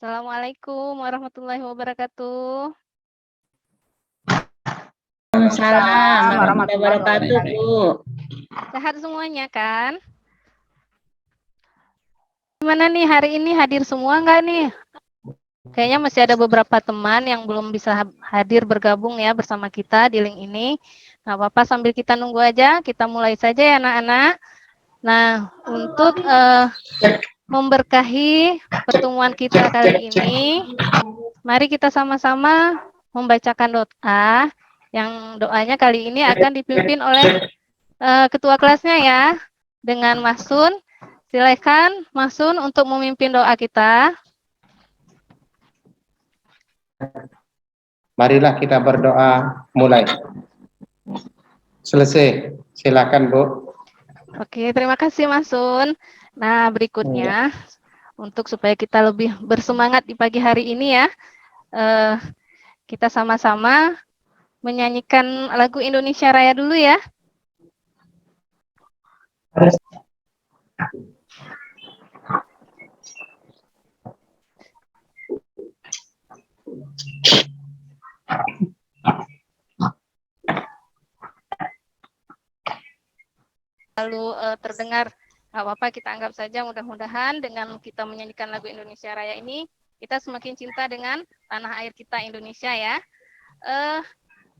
Assalamualaikum warahmatullahi wabarakatuh. Waalaikumsalam warahmatullahi wabarakatuh, Bu. Sehat semuanya kan? Gimana nih hari ini hadir semua nggak nih? Kayaknya masih ada beberapa teman yang belum bisa hadir bergabung ya bersama kita di link ini. Nggak apa-apa, sambil kita nunggu aja, kita mulai saja ya anak-anak. Nah, untuk memberkahi pertemuan kita kali ini, mari kita sama-sama membacakan doa. Yang doanya kali ini akan dipimpin oleh ketua kelasnya ya, dengan Mas Sun. Silakan Mas Sun untuk memimpin doa kita. Marilah kita berdoa, mulai. Selesai, silakan Bu. Oke, terima kasih Mas Sun. Nah, berikutnya untuk supaya kita lebih bersemangat di pagi hari ini ya, kita sama-sama menyanyikan lagu Indonesia Raya dulu ya. Lalu terdengar, nggak apa-apa, kita anggap saja mudah-mudahan dengan kita menyanyikan lagu Indonesia Raya ini, kita semakin cinta dengan tanah air kita Indonesia ya.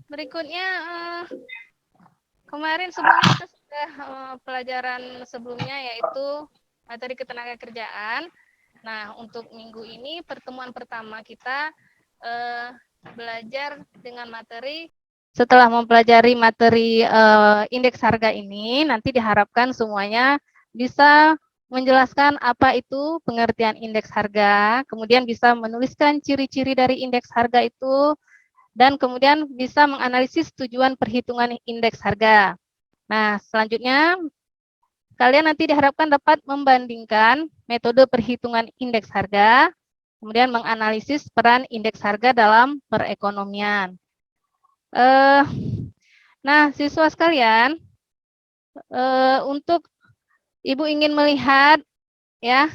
Berikutnya, kemarin sebelumnya kita sudah pelajaran sebelumnya yaitu materi ketenagakerjaan. Nah, untuk minggu ini pertemuan pertama kita belajar dengan materi. Setelah mempelajari materi indeks harga ini, nanti diharapkan semuanya bisa menjelaskan apa itu pengertian indeks harga, kemudian bisa menuliskan ciri-ciri dari indeks harga itu, dan kemudian bisa menganalisis tujuan perhitungan indeks harga. Nah, selanjutnya kalian nanti diharapkan dapat membandingkan metode perhitungan indeks harga, kemudian menganalisis peran indeks harga dalam perekonomian. Nah, siswa sekalian, untuk Ibu ingin melihat ya,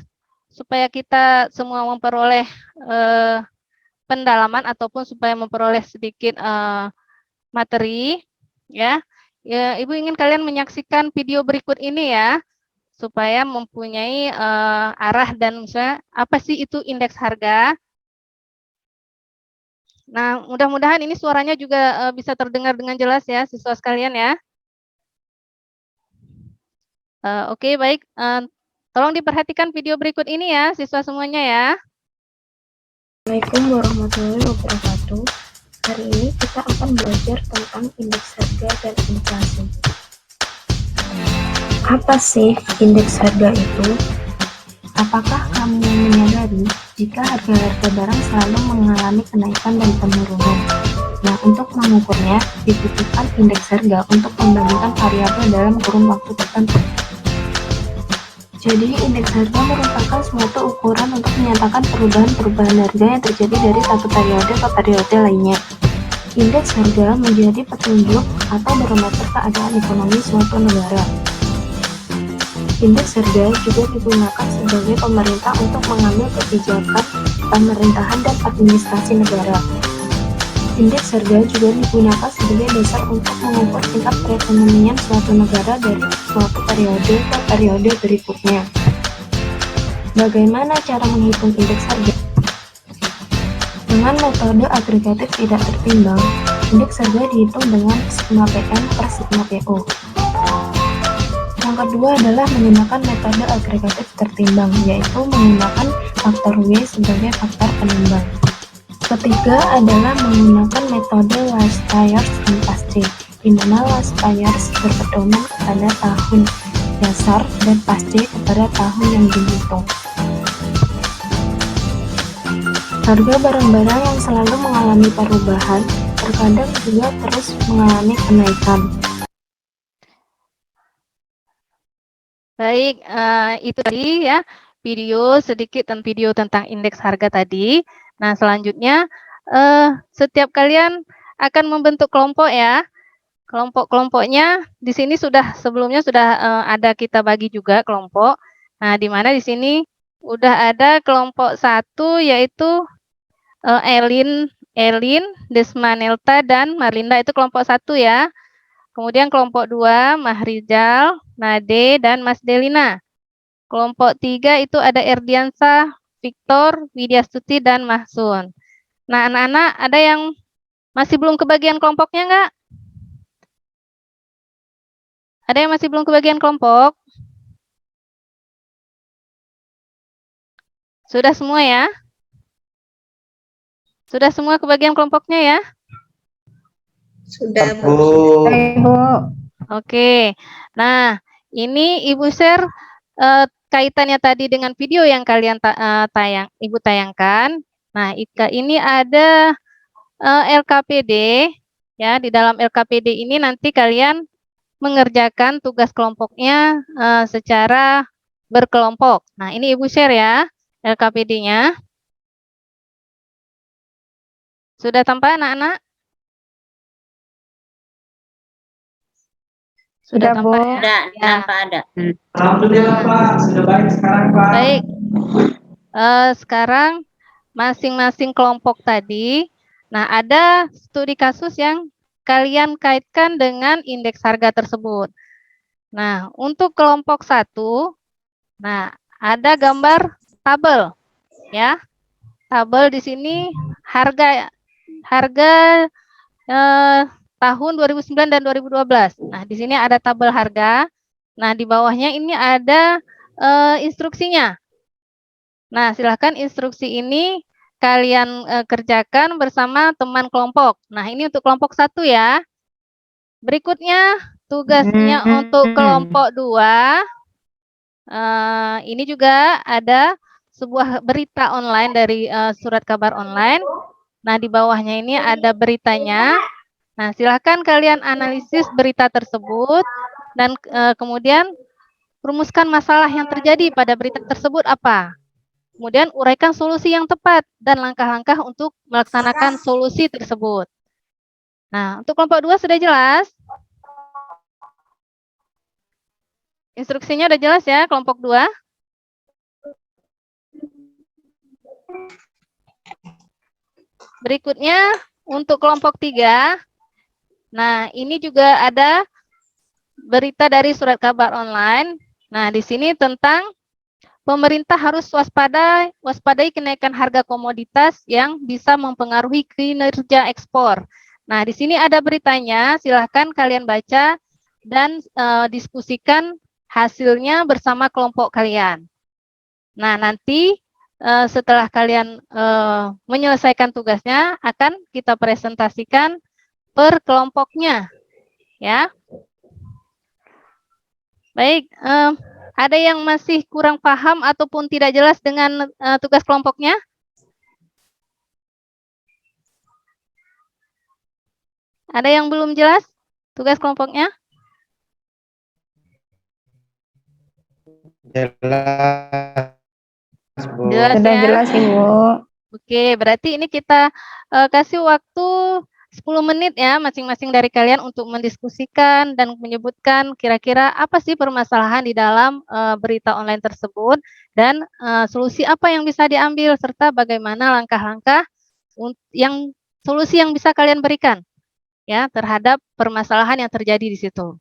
supaya kita semua memperoleh pendalaman ataupun supaya memperoleh sedikit materi ya. Ibu ingin kalian menyaksikan video berikut ini ya, supaya mempunyai arah dan misalnya apa sih itu indeks harga. Nah, mudah-mudahan ini suaranya juga bisa terdengar dengan jelas ya, siswa sekalian ya. Oke, baik. Tolong diperhatikan video berikut ini ya, siswa semuanya ya. Assalamualaikum warahmatullahi wabarakatuh. Hari ini kita akan belajar tentang indeks harga dan inflasi. Apa sih indeks harga itu? Apakah kamu menyadari jika harga-harga barang selalu mengalami kenaikan dan penurunan? Nah, untuk mengukurnya, dibutuhkan indeks harga untuk membandingkan variabel dalam kurun waktu tertentu. Jadi, indeks harga merupakan suatu ukuran untuk menyatakan perubahan-perubahan harga yang terjadi dari satu periode ke periode lainnya. Indeks harga menjadi petunjuk atau barometer keadaan ekonomi suatu negara. Indeks harga juga digunakan sebagai pemerintah untuk mengambil kebijakan pemerintahan dan administrasi negara. Indeks harga juga digunakan sebagai dasar untuk mengukur tingkat perekonomian suatu negara dari suatu periode ke periode berikutnya. Bagaimana cara menghitung indeks harga? Dengan metode agregatif tidak tertimbang, indeks harga dihitung dengan sigma PM per sigma PO. Yang kedua adalah menggunakan metode agregatif tertimbang, yaitu menggunakan faktor W sebagai faktor penimbang. Ketiga adalah menggunakan metode last years and past year, di mana last years berpedoman kepada tahun dasar dan past year kepada tahun yang dihitung. Harga barang-barang yang selalu mengalami perubahan terkadang juga terus mengalami kenaikan. Baik, itu tadi ya sedikit video tentang indeks harga tadi. Nah, selanjutnya setiap kalian akan membentuk kelompok ya. Kelompok-kelompoknya di sini sebelumnya sudah ada kita bagi juga kelompok. Nah, di mana di sini Udah ada kelompok 1 yaitu Elin, Desmanelta, dan Marlinda, itu kelompok 1 ya. Kemudian kelompok 2, Mahrizal, Nade, dan Mas Delina. Kelompok 3 itu ada Erdiansa, Victor, Widyastuti, dan Mahsun. Nah, anak-anak ada yang masih belum kebagian kelompoknya nggak? Ada yang masih belum kebagian kelompok? Sudah semua ya? Sudah semua kebagian kelompoknya ya? Sudah, Bu. Bu. Oke. Nah, ini Ibu share kaitannya tadi dengan video yang kalian Ibu tayangkan. Nah, ini ada LKPD ya. Di dalam LKPD ini nanti kalian mengerjakan tugas kelompoknya secara berkelompok. Nah, ini Ibu share ya LKPD-nya. Sudah tampak anak-anak? Sudah Bu. tampak ya? Ada, Ya. tanpa ada. Alhamdulillah Pak, sudah baik sekarang Pak. Baik. Sekarang masing-masing kelompok tadi, nah ada studi kasus yang kalian kaitkan dengan indeks harga tersebut. Nah, untuk kelompok 1, nah ada gambar tabel ya. Tabel di sini harga tahun 2009 dan 2012. Nah, di sini ada tabel harga. Nah, di bawahnya ini ada instruksinya. Nah, silahkan instruksi ini kalian kerjakan bersama teman kelompok. Nah, ini untuk kelompok 1 ya. Berikutnya tugasnya untuk kelompok 2. Ini juga ada sebuah berita online dari surat kabar online. Nah, di bawahnya ini ada beritanya. Nah, silahkan kalian analisis berita tersebut dan kemudian rumuskan masalah yang terjadi pada berita tersebut apa. Kemudian uraikan solusi yang tepat dan langkah-langkah untuk melaksanakan solusi tersebut. Nah, untuk kelompok 2 sudah jelas? Instruksinya udah jelas ya, kelompok 2? Berikutnya, untuk kelompok 3, nah ini juga ada berita dari surat kabar online. Nah, di sini tentang pemerintah harus waspadai kenaikan harga komoditas yang bisa mempengaruhi kinerja ekspor. Nah, di sini ada beritanya, silahkan kalian baca dan diskusikan hasilnya bersama kelompok kalian. Nah, nanti setelah kalian menyelesaikan tugasnya, akan kita presentasikan per kelompoknya. Ya. Baik, ada yang masih kurang paham ataupun tidak jelas dengan tugas kelompoknya? Ada yang belum jelas tugas kelompoknya? Jelas Bu. Jelas Sudah ya? jelas, Ibu. Oke, berarti ini kita kasih waktu 10 menit ya masing-masing dari kalian untuk mendiskusikan dan menyebutkan kira-kira apa sih permasalahan di dalam berita online tersebut dan solusi apa yang bisa diambil serta bagaimana langkah-langkah solusi yang bisa kalian berikan ya terhadap permasalahan yang terjadi di situ.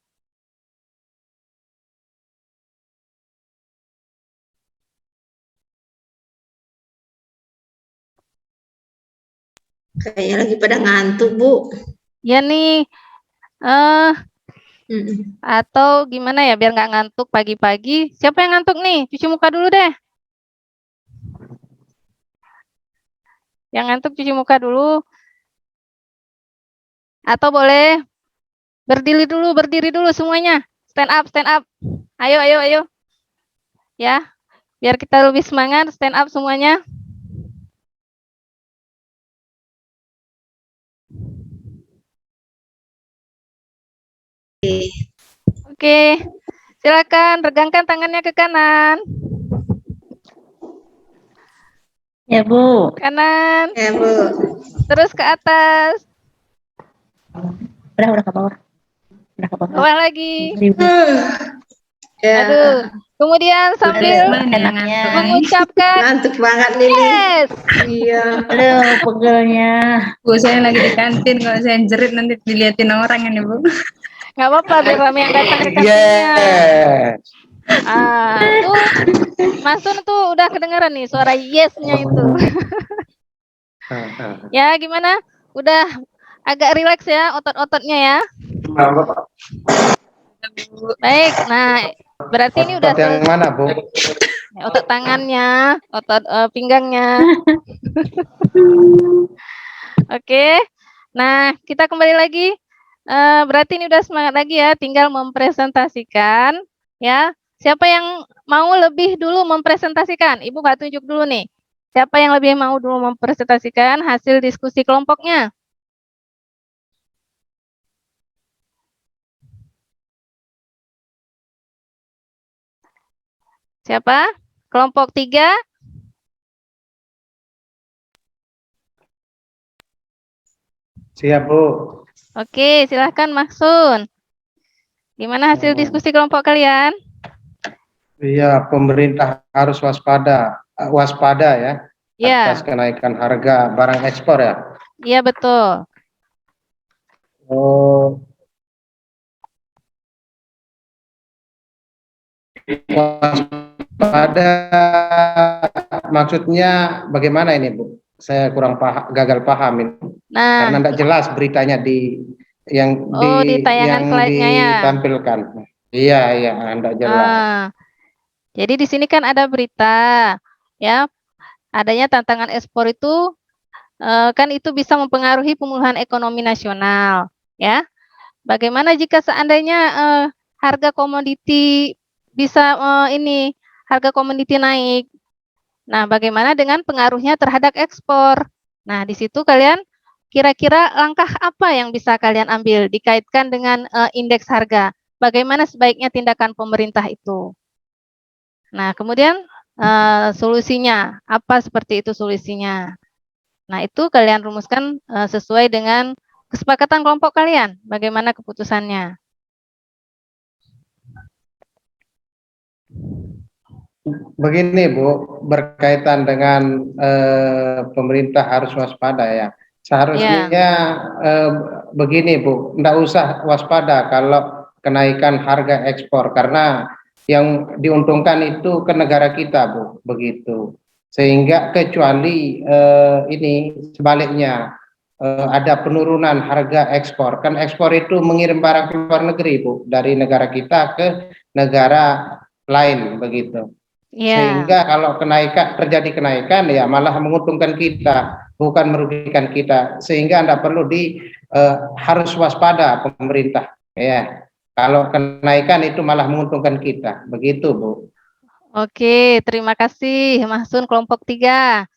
Kayaknya lagi pada ngantuk, Bu. Ya nih, atau gimana ya biar nggak ngantuk pagi-pagi. Siapa yang ngantuk nih? Cuci muka dulu deh. Yang ngantuk cuci muka dulu. Atau boleh berdiri dulu semuanya. Stand up. Ayo. Ya, biar kita lebih semangat, stand up semuanya. Oke, silakan regangkan tangannya ke kanan. Ya, Bu. Kanan. Ya, Bu. Terus ke atas. Udah ke bawah. Bawah lagi. Ya, Aduh. Kemudian sambil enaknya. mengucapkan Ngantuk banget nih. yes. Iya. Aduh, pegelnya. Bu, saya lagi di kantin, kalau saya jerit nanti diliatin orang ini, Bu. Nggak apa-apa, biar rame yang datang ke kantinnya. Yes. Tuh, Mas Sun tuh udah kedengaran nih suara yes-nya itu. Ya, gimana? Udah agak rileks ya otot-ototnya ya. Baik, nah berarti ini udah Otot yang mana, Bu? otot tangannya, otot pinggangnya. Oke, nah kita kembali lagi. Berarti ini udah semangat lagi ya, tinggal mempresentasikan ya. Siapa yang mau lebih dulu mempresentasikan? Ibu nggak tunjuk dulu nih. Siapa yang lebih mau dulu mempresentasikan hasil diskusi kelompoknya? Siapa? Kelompok 3? Siap, Bu. Oke, silahkan Maksun. Gimana hasil diskusi kelompok kalian? Iya, pemerintah harus waspada ya Ya, atas kenaikan harga barang ekspor ya. iya betul. Oh, waspada maksudnya bagaimana ini, Bu? Saya kurang gagal paham ini. Nah, Karena tidak jelas beritanya di di tayangan slide-nya ya. ditampilkan. Iya, tidak jelas. Jadi di sini kan ada berita ya, adanya tantangan ekspor itu kan itu bisa mempengaruhi pemulihan ekonomi nasional ya. Bagaimana jika seandainya harga komoditi bisa harga komoditi naik? Nah, bagaimana dengan pengaruhnya terhadap ekspor? Nah, di situ kalian kira-kira langkah apa yang bisa kalian ambil dikaitkan dengan indeks harga? Bagaimana sebaiknya tindakan pemerintah itu? Nah, kemudian solusinya, apa seperti itu solusinya? Nah, itu kalian rumuskan sesuai dengan kesepakatan kelompok kalian. Bagaimana keputusannya? Begini, Bu, berkaitan dengan pemerintah harus waspada ya. Seharusnya begini, Bu, tidak usah waspada kalau kenaikan harga ekspor karena yang diuntungkan itu ke negara kita, Bu, begitu. Sehingga kecuali ini sebaliknya ada penurunan harga ekspor. Kan ekspor itu mengirim barang ke luar negeri, Bu, dari negara kita ke negara lain begitu. Sehingga kalau terjadi kenaikan ya malah menguntungkan kita, bukan merugikan kita. Sehingga Anda perlu harus waspada pemerintah ya. Kalau kenaikan itu malah menguntungkan kita. Begitu, Bu. Oke, terima kasih Mas Sun kelompok 3.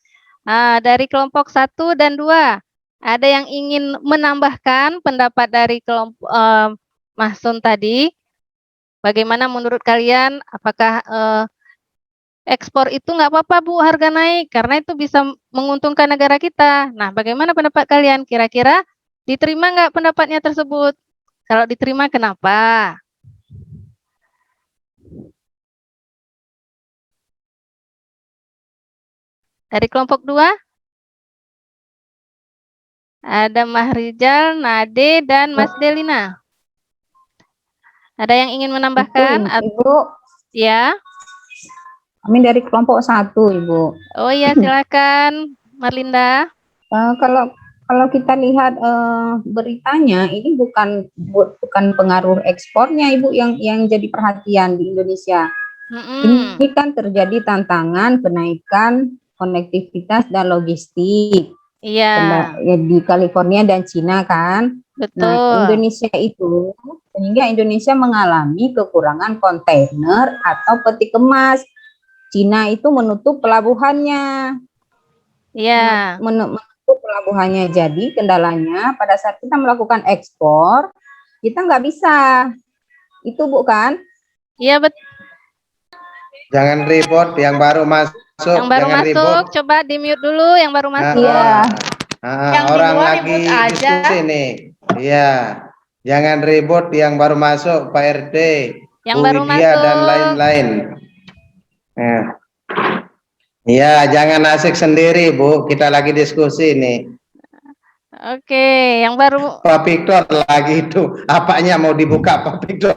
Dari kelompok 1 dan 2, ada yang ingin menambahkan pendapat dari kelompok Mas Sun tadi? Bagaimana menurut kalian? Apakah ekspor itu nggak apa-apa, Bu, harga naik karena itu bisa menguntungkan negara kita. Nah, bagaimana pendapat kalian? Kira-kira diterima nggak pendapatnya tersebut? Kalau diterima, kenapa? Dari kelompok 2? Ada Mahrijal, Nade, dan Mas Delina. Ada yang ingin menambahkan? Ibu, Ya. kami dari kelompok 1, Ibu. Oh iya, silakan Marlinda. Kalau kita lihat beritanya, ini bukan pengaruh ekspornya, Ibu, yang jadi perhatian di Indonesia. Ini kan terjadi tantangan kenaikan konektivitas dan logistik. Iya. Di California dan Cina kan. Betul. Nah, Indonesia itu sehingga Indonesia mengalami kekurangan kontainer atau peti kemas. Cina itu menutup pelabuhannya. Iya. Menutup pelabuhannya. Jadi kendalanya pada saat kita melakukan ekspor, kita nggak bisa. Itu bukan? Iya, betul. Jangan ribut, yang baru masuk. Yang baru jangan masuk, ribut. coba di-mute dulu yang baru masuk. Iya. Yang di Orang luar lagi ribut aja. diskusi nih. Iya. Jangan ribut yang baru masuk, Pak RT. Yang Bu baru Widya masuk. dan lain-lain. Ya, jangan asik sendiri, Bu. Kita lagi diskusi nih. Oke, yang baru. Pak Victor lagi itu. Apanya mau dibuka, Pak Victor?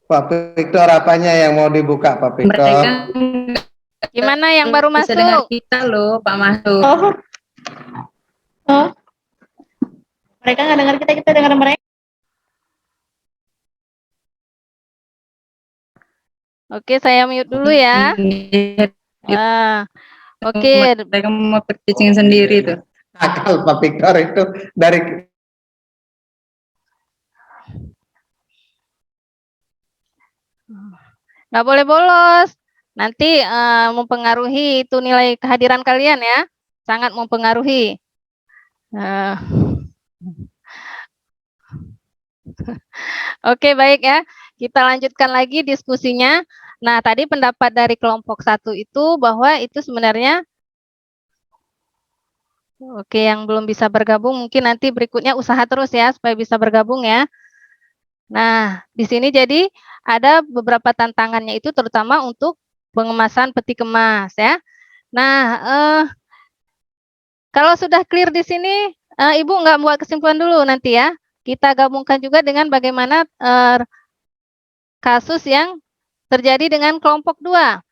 Pak Victor, apanya yang mau dibuka, Pak Victor? Mereka Gimana yang baru bisa dengar masuk? kita loh, Pak Masuk. Oh. Mereka nggak dengar kita, kita dengar mereka. Oke, saya mute dulu ya. Oke. Mereka mau pitching sendiri tuh. Akal Pak Victor itu dari Nggak boleh bolos. Nanti mempengaruhi itu nilai kehadiran kalian ya. Sangat mempengaruhi. Oke, baik ya. Kita lanjutkan lagi diskusinya. Nah, tadi pendapat dari kelompok 1 itu bahwa itu sebenarnya oke, yang belum bisa bergabung mungkin nanti berikutnya usaha terus ya supaya bisa bergabung ya. Nah, di sini jadi ada beberapa tantangannya itu terutama untuk pengemasan peti kemas ya. Nah, kalau sudah clear di sini, Ibu nggak buat kesimpulan dulu nanti ya. Kita gabungkan juga dengan bagaimana kasus yang terjadi dengan kelompok 2.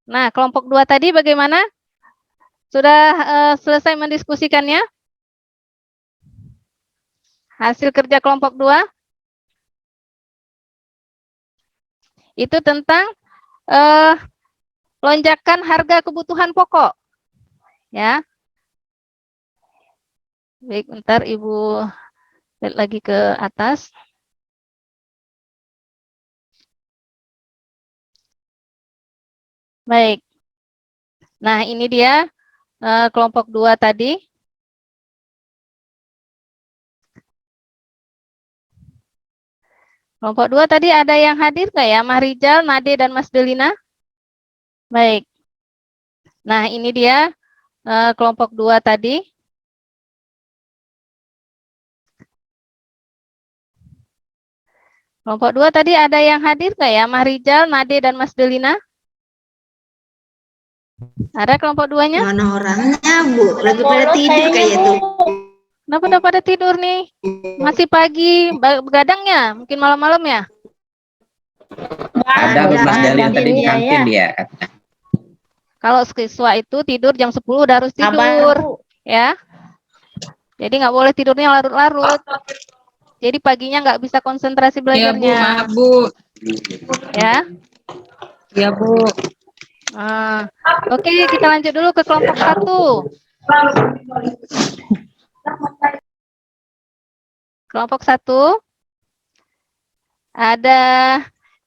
Nah, kelompok 2 tadi bagaimana? Sudah selesai mendiskusikannya? Hasil kerja kelompok 2? Itu tentang lonjakan harga kebutuhan pokok. Ya. Baik, bentar Ibu lihat lagi ke atas. Baik. Nah, ini dia kelompok 2 tadi. Kelompok 2 tadi ada yang hadir nggak ya? Mas Rizal, Nade, dan Mas Delina? Baik. Nah, ini dia kelompok 2 tadi. Kelompok 2 tadi ada yang hadir nggak ya? Mas Rizal, Nade, dan Mas Delina? Ada kelompok 2-nya? Mana orangnya, Bu? Lagi pada tidur kayak tuh. Kenapa udah pada tidur nih? Masih pagi, begadangnya? Mungkin malam-malam ya? Ada Mas Dali yang tadi di kantin dia. Kalau siswa itu tidur jam 10 udah harus tidur. Ya. Jadi nggak boleh tidurnya larut-larut. Jadi paginya nggak bisa konsentrasi Iya Bu, belajarnya. maaf Bu. Ya. Iya Bu. Oke, kita lanjut dulu ke kelompok 1. Kelompok 1 ada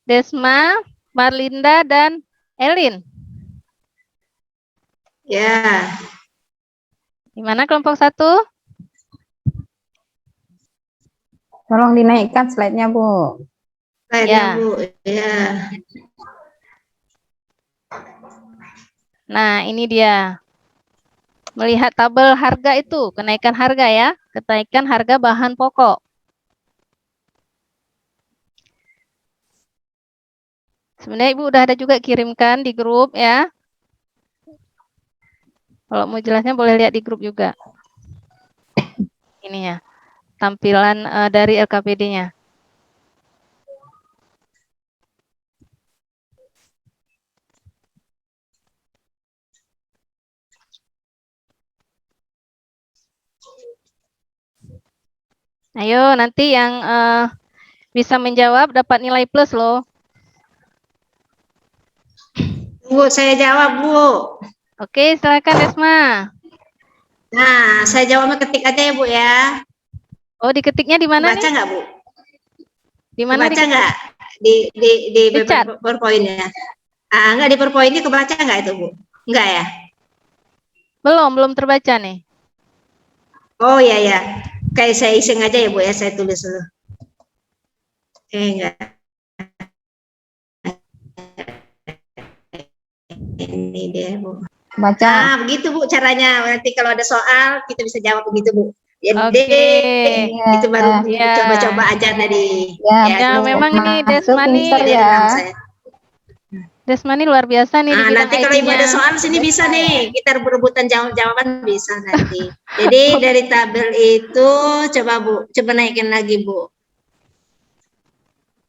Desma, Marlinda, dan Elin. Ya. Gimana kelompok 1? Tolong dinaikkan slide-nya, Bu. Kayaknya, Bu. Ya. Nah, ini dia. Melihat tabel harga itu, kenaikan harga ya, kenaikan harga bahan pokok. Sebenarnya Ibu udah ada juga kirimkan di grup ya. Kalau mau jelasnya boleh lihat di grup juga. Ini ya, tampilan dari LKPD-nya. Ayo, nanti yang bisa menjawab dapat nilai plus loh. Bu, saya jawab, Bu. Oke, silakan Desma. Nah, saya jawabnya ketik aja ya, Bu ya. Oh, diketiknya di mana Baca nih? nggak, Bu? Di mana? Baca nggak? Di chat? PowerPoint-nya. Nggak di PowerPoint-nya kebaca nggak itu, Bu? Nggak ya? Belum terbaca nih. Oh iya ya. Kayak saya iseng aja ya, Bu ya, saya tulis dulu. Enggak. Ini dia, Bu. Baca. Begitu Bu caranya. Nanti kalau ada soal kita bisa jawab begitu, Bu. Jadi Oke. itu baru Ya. coba-coba aja tadi. Ya, Ya, memang ini masuk Desmani, pinter Jadi ya. renang saya. Desmani luar biasa nih di Nah, bidang nanti kalau ibu ada IT-nya. soal sini bisa nih, kita berebutan jawaban bisa nanti. Jadi dari tabel itu coba Bu, coba naikin lagi Bu,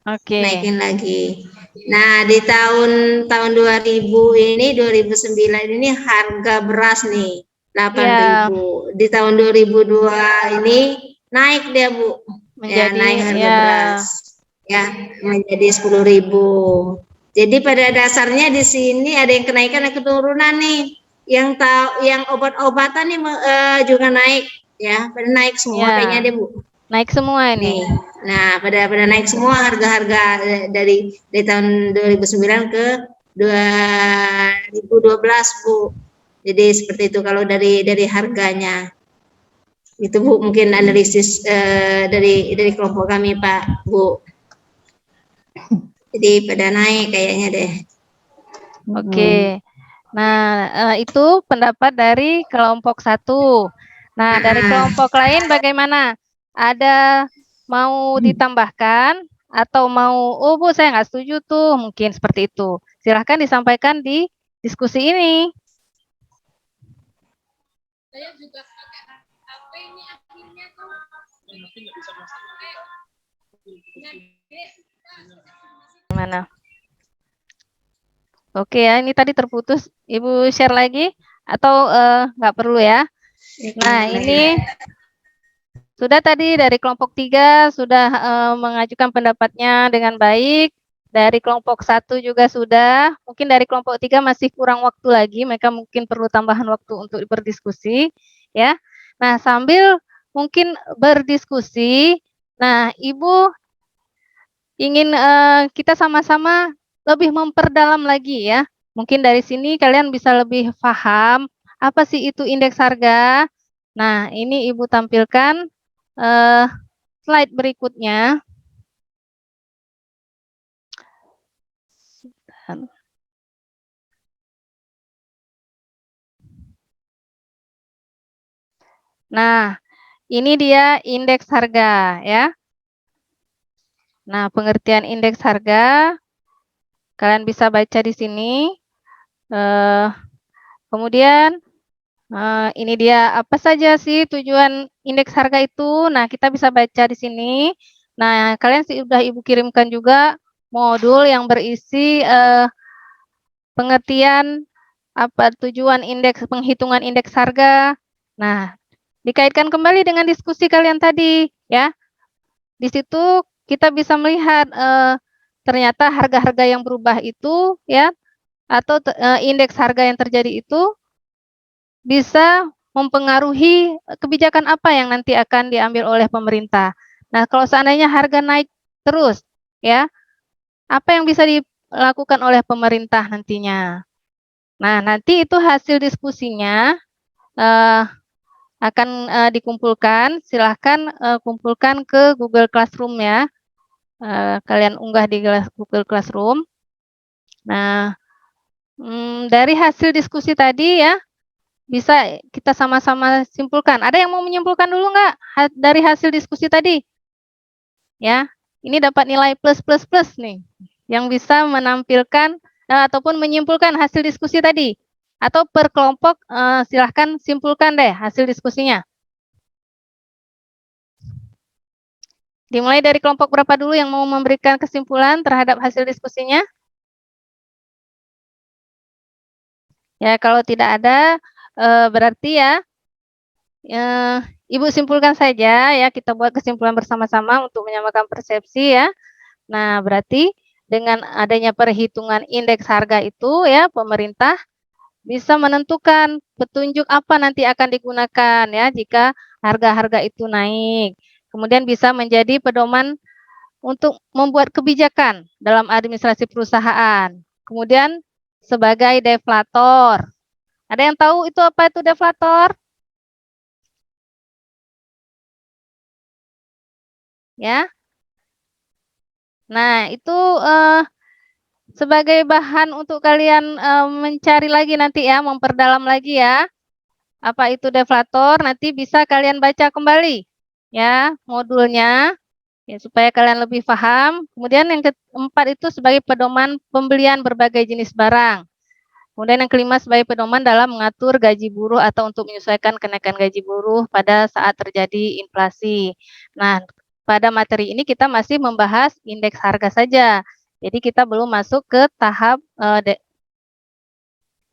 Oke. naikin lagi. Nah, di tahun 2000 ini 2009 ini harga beras nih 8.000. Di tahun 2002 ini naik dia Bu. Ya, Menjadi naik harga ya. beras. Ya, menjadi 10.000. Jadi pada dasarnya di sini ada yang kenaikan dan keturunan nih. Yang obat-obatan nih juga naik ya, pada naik semua Ya. kayaknya deh Bu. Naik semua ini. Nih. Nah, pada naik semua harga-harga dari tahun 2009 ke 2012 Bu. Jadi seperti itu kalau dari harganya. Itu Bu mungkin analisis dari kelompok kami Pak Bu. Jadi pada naik kayaknya deh. Oke. Nah, itu pendapat dari kelompok 1. Nah, dari kelompok lain bagaimana? Ada mau ditambahkan atau mau, oh Bu, saya nggak setuju tuh, mungkin seperti itu. Silahkan disampaikan di diskusi ini. Saya juga pakai HP ini akhirnya tuh. Gimana? Oke ya, ini tadi terputus. Ibu share lagi atau nggak perlu ya? Nah, ini sudah tadi dari kelompok 3 sudah mengajukan pendapatnya dengan baik. Dari kelompok 1 juga sudah. Mungkin dari kelompok 3 masih kurang waktu lagi. Mereka mungkin perlu tambahan waktu untuk berdiskusi. Ya. Nah, sambil mungkin berdiskusi, nah Ibu ingin kita sama-sama lebih memperdalam lagi ya. Mungkin dari sini kalian bisa lebih paham apa sih itu indeks harga. Nah, ini Ibu tampilkan slide berikutnya. Nah, ini dia indeks harga ya. Nah, pengertian indeks harga kalian bisa baca di sini. Kemudian ini dia apa saja sih tujuan indeks harga itu. Nah, kita bisa baca di sini. Nah, kalian sudah Ibu kirimkan juga modul yang berisi pengertian apa tujuan indeks penghitungan indeks harga. Nah, dikaitkan kembali dengan diskusi kalian tadi ya. Di situ kita bisa melihat ternyata harga-harga yang berubah itu ya atau indeks harga yang terjadi itu bisa mempengaruhi kebijakan apa yang nanti akan diambil oleh pemerintah. Nah, kalau seandainya harga naik terus, ya, apa yang bisa dilakukan oleh pemerintah nantinya? Nah, nanti itu hasil diskusinya akan dikumpulkan. Silahkan kumpulkan ke Google Classroom ya. Kalian unggah di Google Classroom. Nah, dari hasil diskusi tadi ya, bisa kita sama-sama simpulkan. Ada yang mau menyimpulkan dulu nggak dari hasil diskusi tadi? Ya, ini dapat nilai plus nih, yang bisa menampilkan ataupun menyimpulkan hasil diskusi tadi. Atau per kelompok silahkan simpulkan deh hasil diskusinya. Dimulai dari kelompok berapa dulu yang mau memberikan kesimpulan terhadap hasil diskusinya? Ya, kalau tidak ada, berarti ya, Ibu simpulkan saja ya, kita buat kesimpulan bersama-sama untuk menyamakan persepsi ya. Nah, berarti dengan adanya perhitungan indeks harga itu ya, pemerintah bisa menentukan petunjuk apa nanti akan digunakan ya jika harga-harga itu naik. Kemudian bisa menjadi pedoman untuk membuat kebijakan dalam administrasi perusahaan. Kemudian sebagai deflator. Ada yang tahu itu apa itu deflator? Ya. Nah, itu sebagai bahan untuk kalian mencari lagi nanti ya, memperdalam lagi ya. apa itu deflator, nanti bisa kalian baca kembali ya modulnya ya, supaya kalian lebih paham. Kemudian yang keempat itu sebagai pedoman pembelian berbagai jenis barang. Kemudian yang kelima sebagai pedoman dalam mengatur gaji buruh atau untuk menyesuaikan kenaikan gaji buruh pada saat terjadi inflasi. Nah, pada materi ini kita masih membahas indeks harga saja. Jadi kita belum masuk ke tahap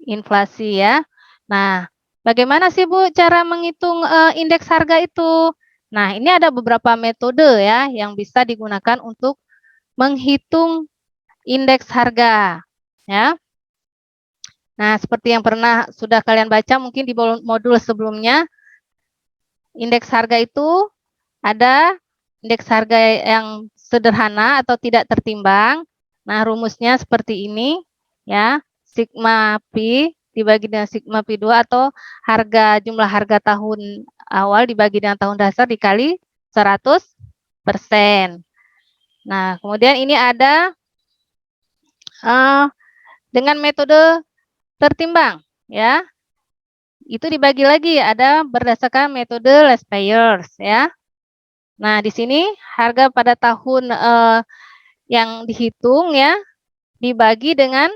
inflasi ya. Nah, bagaimana sih Bu cara menghitung indeks harga itu? Nah, ini ada beberapa metode ya yang bisa digunakan untuk menghitung indeks harga ya. Nah, seperti yang sudah kalian baca mungkin di modul sebelumnya, indeks harga itu ada indeks harga yang sederhana atau tidak tertimbang. Nah, rumusnya seperti ini ya, sigma pi dibagi dengan sigma pi 2 atau jumlah harga tahun awal dibagi dengan tahun dasar dikali 100%. Nah, kemudian ini ada dengan metode tertimbang ya. Itu dibagi lagi ada berdasarkan metode less payers ya. Nah, di sini harga pada tahun yang dihitung ya dibagi dengan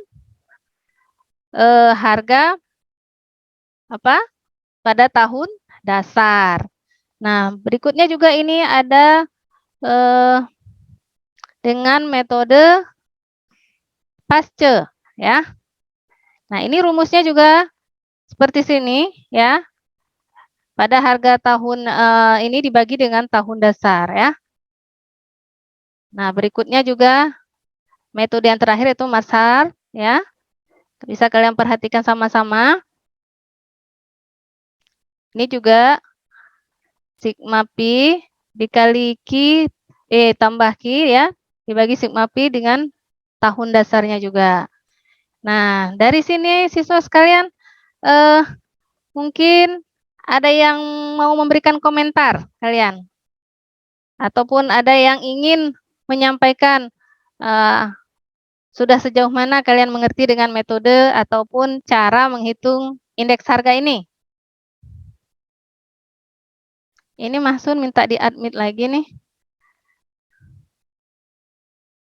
harga pada tahun dasar. Nah, berikutnya juga ini ada dengan metode Pasce ya. Nah, ini rumusnya juga seperti sini ya. Pada harga tahun ini dibagi dengan tahun dasar ya. Nah, berikutnya juga metode yang terakhir itu Mazhar ya. Bisa kalian perhatikan sama-sama. Ini juga sigma pi dikali Q tambah Q ya, dibagi sigma pi dengan tahun dasarnya juga. Nah, dari sini siswa sekalian mungkin ada yang mau memberikan komentar kalian, ataupun ada yang ingin menyampaikan sudah sejauh mana kalian mengerti dengan metode ataupun cara menghitung indeks harga ini. Ini Mahsun minta di-admit lagi nih.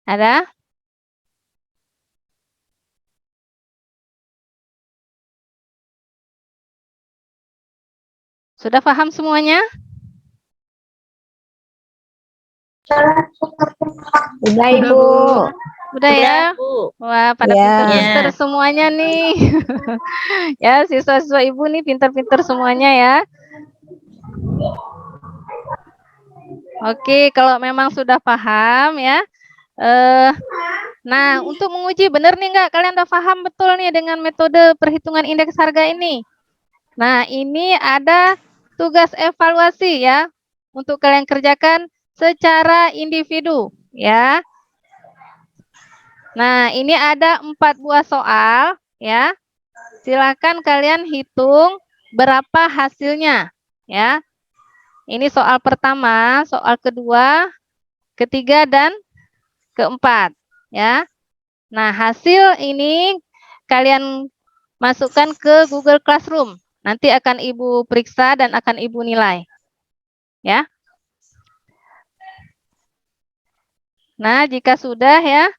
Ada? Sudah paham semuanya? Udah Ibu. Udah ya? Wah, pada pintar-pintar semuanya nih. Ya, siswa-siswa Ibu nih pintar-pintar semuanya ya. Oke, kalau memang sudah paham ya. Nah, untuk menguji benar nih enggak kalian udah paham betul nih dengan metode perhitungan indeks harga ini. Nah, ini ada tugas evaluasi ya untuk kalian kerjakan secara individu ya. Nah, ini ada 4 buah soal ya. Silakan kalian hitung berapa hasilnya ya. Ini soal pertama, soal kedua, ketiga dan keempat ya. Nah, hasil ini kalian masukkan ke Google Classroom. Nanti akan Ibu periksa dan akan Ibu nilai. Ya. Nah, jika sudah ya,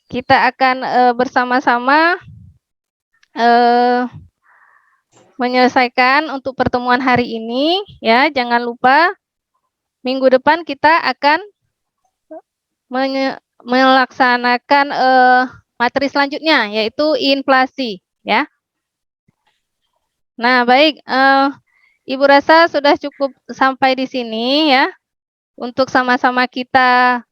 kita akan bersama-sama menyelesaikan untuk pertemuan hari ini. Ya, jangan lupa minggu depan kita akan melaksanakan materi selanjutnya, yaitu inflasi, ya. Nah, baik, Ibu rasa sudah cukup sampai di sini, ya, untuk sama-sama kita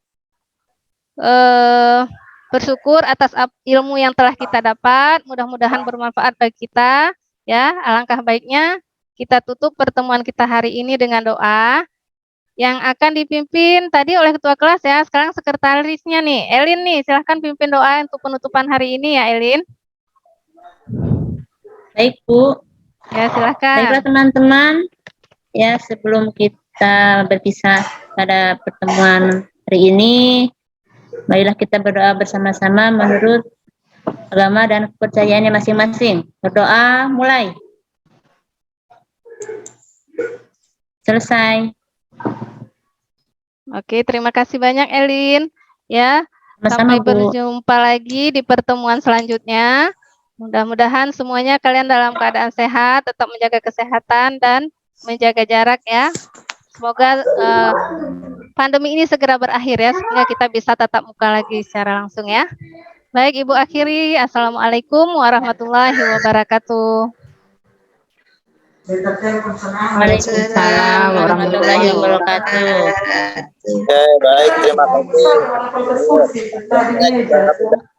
bersyukur atas ilmu yang telah kita dapat. Mudah-mudahan bermanfaat bagi kita, ya. Alangkah baiknya kita tutup pertemuan kita hari ini dengan doa yang akan dipimpin tadi oleh ketua kelas ya. Sekarang sekretarisnya nih, Elin nih, silahkan pimpin doa untuk penutupan hari ini ya, Elin. Baik, Bu. Ya, silahkan. Baiklah teman-teman, ya sebelum kita berpisah pada pertemuan hari ini, marilah kita berdoa bersama-sama menurut agama dan kepercayaannya masing-masing. Berdoa, mulai. Selesai. Oke, terima kasih banyak Elin. Ya, Sama-sama, sampai Bu. berjumpa lagi di pertemuan selanjutnya. Mudah-mudahan semuanya kalian dalam keadaan sehat, tetap menjaga kesehatan dan menjaga jarak ya. Semoga pandemi ini segera berakhir ya, sehingga kita bisa tatap muka lagi secara langsung ya. Baik, Ibu akhiri. Assalamualaikum warahmatullahi wabarakatuh. Waalaikumsalam warahmatullahi wabarakatuh. Baik, terima kasih.